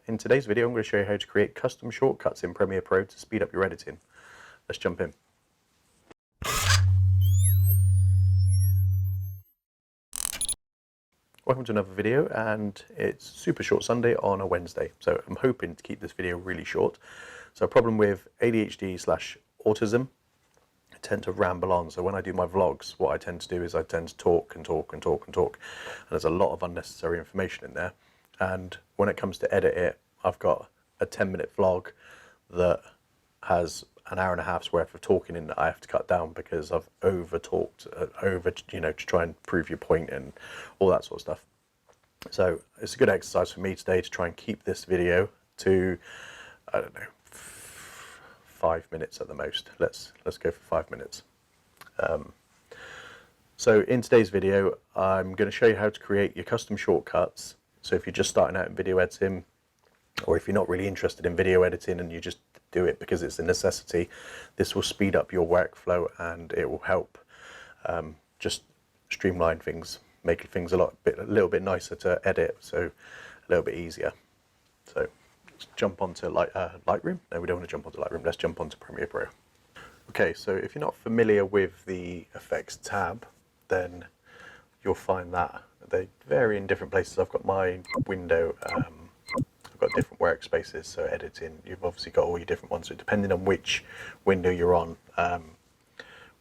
In today's video I'm going to show you how to create custom shortcuts in Premiere Pro to speed up your editing. Let's jump in. Welcome to another video, and it's Super Short Sunday on a Wednesday, so I'm hoping to keep this video really short. So a problem with ADHD/autism, I tend to ramble on, so when I do my vlogs what I tend to do is I tend to talk and talk and talk and talk, and there's a lot of unnecessary information in there. And when it comes to edit it, I've got a 10-minute vlog that has an hour and a half's worth of talking in that I have to cut down because I've over talked, to try and prove your point and all that sort of stuff. So it's a good exercise for me today to try and keep this video to, I don't know, 5 minutes at the most. Let's go for 5 minutes. So in today's video, I'm going to show you how to create your custom shortcuts. So if you're just starting out in video editing, or if you're not really interested in video editing and you just do it because it's a necessity, this will speed up your workflow and it will help just streamline things, make things a little bit nicer to edit, so a little bit easier. So let's jump onto Lightroom. No, we don't want to jump onto Lightroom. Let's jump onto Premiere Pro. Okay, so if you're not familiar with the Effects tab, then you'll find that they vary in different places. I've got my window. I've got different workspaces, so editing, you've obviously got all your different ones, so depending on which window you're on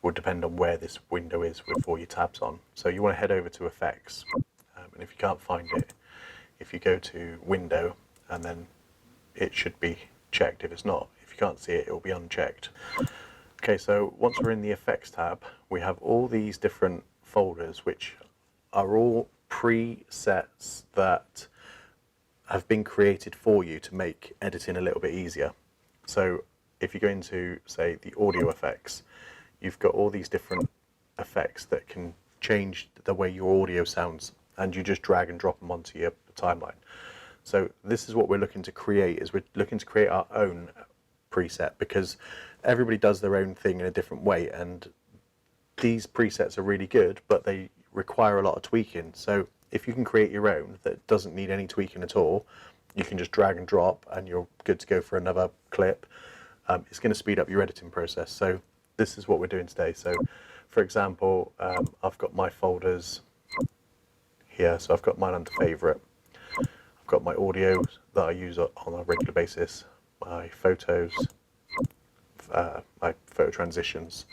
will depend on where this window is with all your tabs on. So you want to head over to Effects, and if you can't find it, if you go to Window, and then it should be checked. If it's not, if you can't see it, it will be unchecked. Okay, so once we're in the Effects tab, we have all these different folders which are all presets that have been created for you to make editing a little bit easier. So if you go into, say, the audio effects, you've got all these different effects that can change the way your audio sounds, and you just drag and drop them onto your timeline. So this is what we're looking to create, is we're looking to create our own preset, because everybody does their own thing in a different way, and these presets are really good, but they require a lot of tweaking. So if you can create your own that doesn't need any tweaking at all, you can just drag and drop and you're good to go for another clip. It's going to speed up your editing process. So this is what we're doing today. So for example, I've got my folders here. So I've got mine under favorite. I've got my audio that I use on a regular basis, my photos, my photo transitions,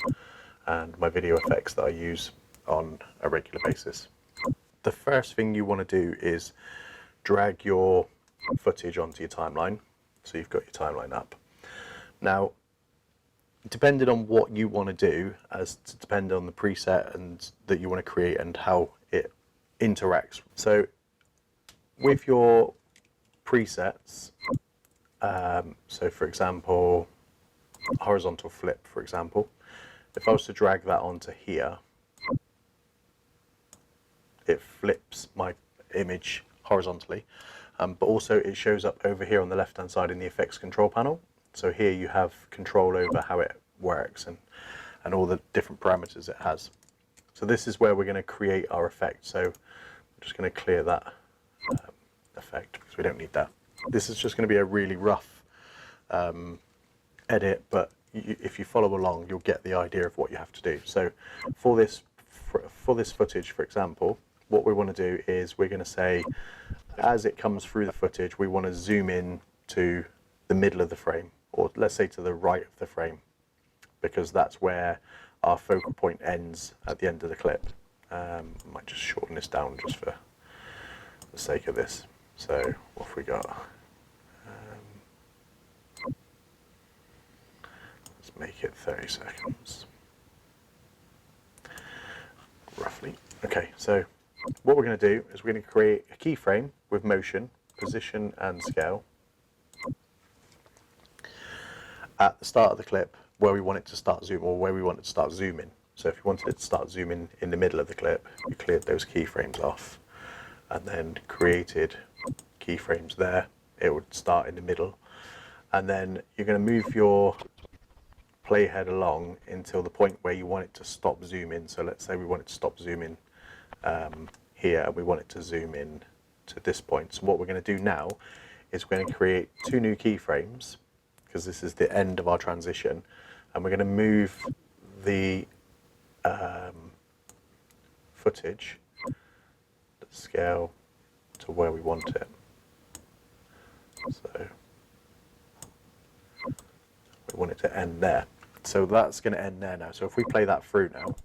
and my video effects that I use on a regular basis. The first thing you want to do is drag your footage onto your timeline. So you've got your timeline up. Now, depending on what you want to do, as to depend on the preset and that you want to create and how it interacts. So with your presets, so for example, horizontal flip, for example, if I was to drag that onto here, it flips my image horizontally, but also it shows up over here on the left hand side in the effects control panel. So here you have control over how it works and all the different parameters it has. So this is where we're going to create our effect. So I'm just going to clear that effect because we don't need that. This is just going to be a really rough edit, but if you follow along you'll get the idea of what you have to do. So for this footage, for example, what we want to do is we're going to say, as it comes through the footage, we want to zoom in to the middle of the frame, or let's say to the right of the frame, because that's where our focal point ends at the end of the clip. I might just shorten this down just for the sake of this. So what have we got? Let's make it 30 seconds. Roughly. Okay, so what we're going to do is we're going to create a keyframe with motion, position and scale at the start of the clip where we want it to start zoom, or where we want it to start zooming. So if you wanted it to start zooming in the middle of the clip, you cleared those keyframes off and then created keyframes there. It would start in the middle, and then you're going to move your playhead along until the point where you want it to stop zooming. So let's say we want it to stop zooming here, and we want it to zoom in to this point. So what we're going to do now is we're going to create 2 new keyframes, because this is the end of our transition, and we're going to move the footage, the scale, to where we want it. So we want it to end there. So that's going to end there now. So if we play that through now,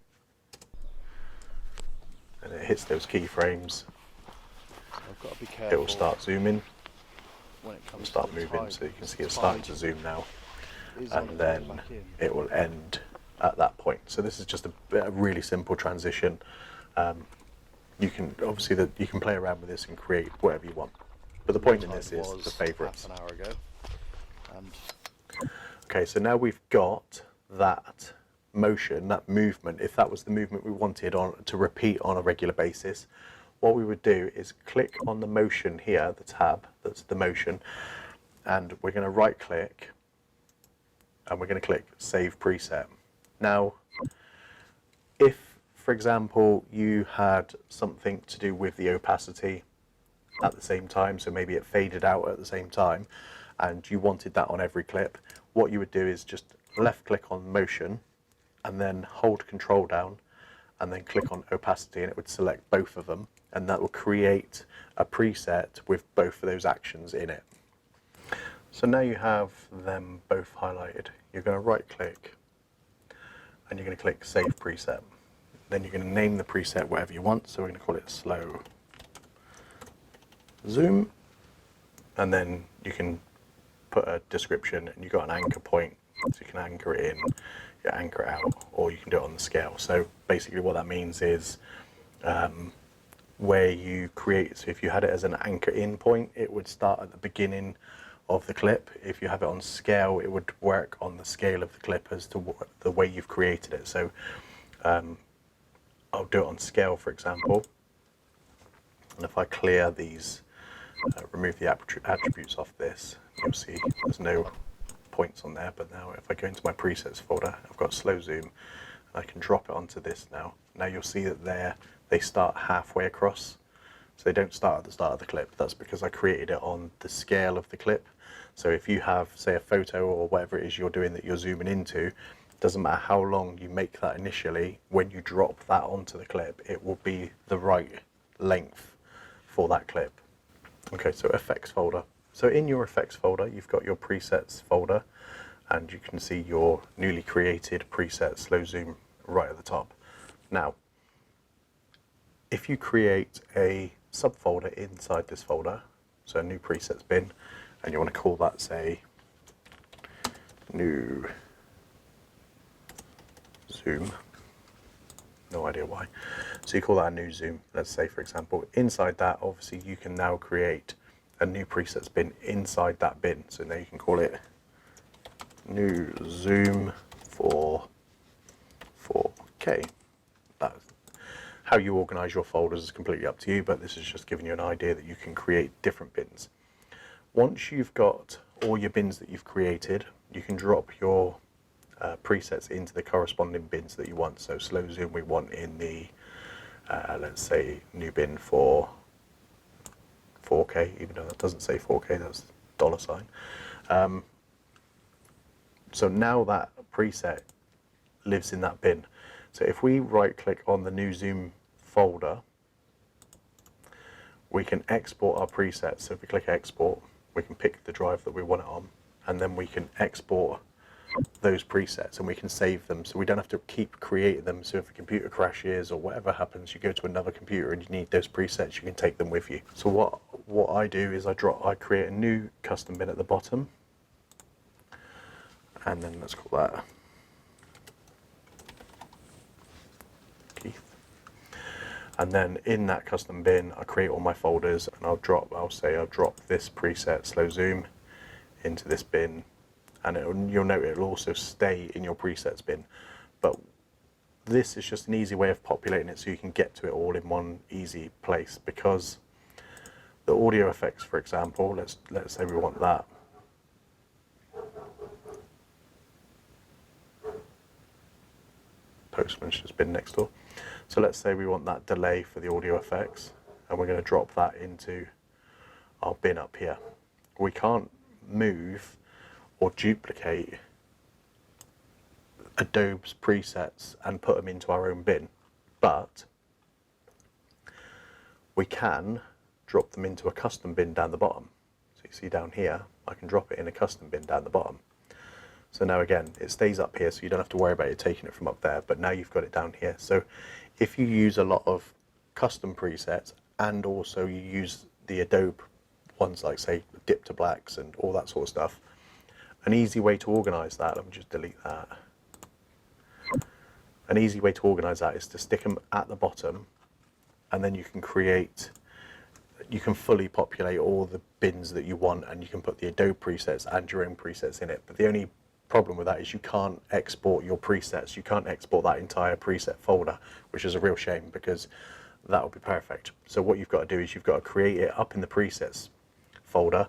and it hits those keyframes, I've got to be careful. it will start zooming, when it comes start to the moving, tide, so you can see because it's the starting tide to zoom now, is on and its then way back in. it will end at that point. So this is just a really simple transition. You can obviously you can play around with this and create whatever you want, but the point in this is the favorites. Half an hour ago, and Okay, so now we've got that motion, that movement. If that was the movement we wanted to repeat on a regular basis, what we would do is click on the motion here, the tab that's the motion, and we're going to right click and we're going to click Save Preset. Now, if, for example, you had something to do with the opacity at the same time, so maybe it faded out at the same time, and you wanted that on every clip, what you would do is just left click on motion and then hold Control down and then click on opacity, and it would select both of them, and that will create a preset with both of those actions in it. So now you have them both highlighted. You're going to right click and you're going to click Save Preset. Then you're going to name the preset whatever you want, so we're going to call it Slow Zoom, and then you can put a description, and you've got an anchor point, so you can anchor it in, you anchor it out, or you can do it on the scale. So basically what that means is where you create, so if you had it as an anchor in point, it would start at the beginning of the clip. If you have it on scale, it would work on the scale of the clip as to the way you've created it. So I'll do it on scale, for example, and if I clear these, remove the attributes off this, you'll see there's no points on there. But now if I go into my presets folder, I've got slow zoom, and I can drop it onto this now. Now you'll see that they start halfway across, so they don't start at the start of the clip. That's because I created it on the scale of the clip. So if you have, say, a photo or whatever it is you're doing that you're zooming into, it doesn't matter how long you make that initially, when you drop that onto the clip, it will be the right length for that clip. Okay, so effects folder. So in your effects folder, you've got your presets folder, and you can see your newly created preset slow zoom right at the top. Now, if you create a subfolder inside this folder, so a new presets bin, and you want to call that, say, new zoom, no idea why. So you call that a new zoom, let's say, for example. Inside that, obviously, you can now create a new presets bin inside that bin. So now you can call it new zoom for 4K. That's how you organize your folders is completely up to you, but this is just giving you an idea that you can create different bins. Once you've got all your bins that you've created, you can drop your presets into the corresponding bins that you want. So slow zoom we want in the let's say new bin for 4K, even though that doesn't say 4K, that's $sign. So now that preset lives in that bin. So if we right click on the new zoom folder, we can export our presets. So if we click export, we can pick the drive that we want it on, and then we can export those presets and we can save them, so we don't have to keep creating them. So if a computer crashes or whatever happens, you go to another computer and you need those presets, you can take them with you. So what I do is I create a new custom bin at the bottom, and then let's call that Keith. And then in that custom bin, I create all my folders, and I'll drop this preset slow zoom into this bin, and you'll note it'll also stay in your presets bin. But this is just an easy way of populating it so you can get to it all in one easy place, because the audio effects, for example, let's say we want that. Postman's just been next door. So let's say we want that delay for the audio effects, and we're going to drop that into our bin up here. we can't move or duplicate Adobe's presets and put them into our own bin, but we can drop them into a custom bin down the bottom. So you see down here, I can drop it in a custom bin down the bottom. So now again, it stays up here, so you don't have to worry about it taking it from up there, but now you've got it down here. So if you use a lot of custom presets and also you use the Adobe ones like say dip to blacks and all that sort of stuff, an easy way to organize that, let me just delete that. An easy way to organize that is to stick them at the bottom, and then you can fully populate all the bins that you want, and you can put the Adobe presets and your own presets in it. But the only problem with that is you can't export your presets. You can't export that entire preset folder, which is a real shame because that would be perfect. So what you've got to do is you've got to create it up in the presets folder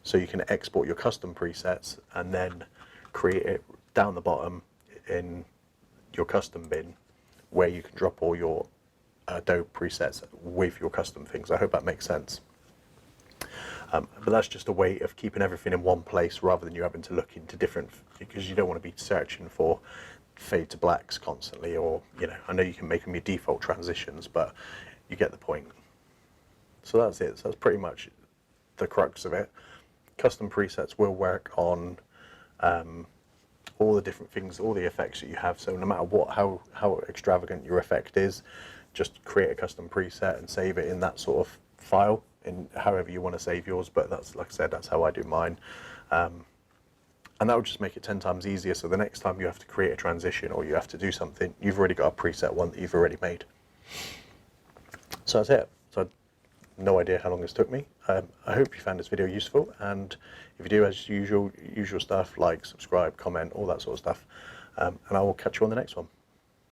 so you can export your custom presets, and then create it down the bottom in your custom bin where you can drop all your Adobe presets with your custom things. I hope that makes sense. But that's just a way of keeping everything in one place rather than you having to look into different, because you don't want to be searching for fade to blacks constantly, or I know you can make them your default transitions, but you get the point. So that's it. So that's pretty much the crux of it. Custom presets will work on all the different things, all the effects that you have. So no matter how extravagant your effect is, just create a custom preset and save it in that sort of file, in however you want to save yours. But that's, like I said, that's how I do mine. And that would just make it 10 times easier. So the next time you have to create a transition or you have to do something, you've already got a preset one that you've already made. So that's it. So no idea how long this took me. I hope you found this video useful, and if you do, as usual stuff, like, subscribe, comment, all that sort of stuff, and I will catch you on the next one.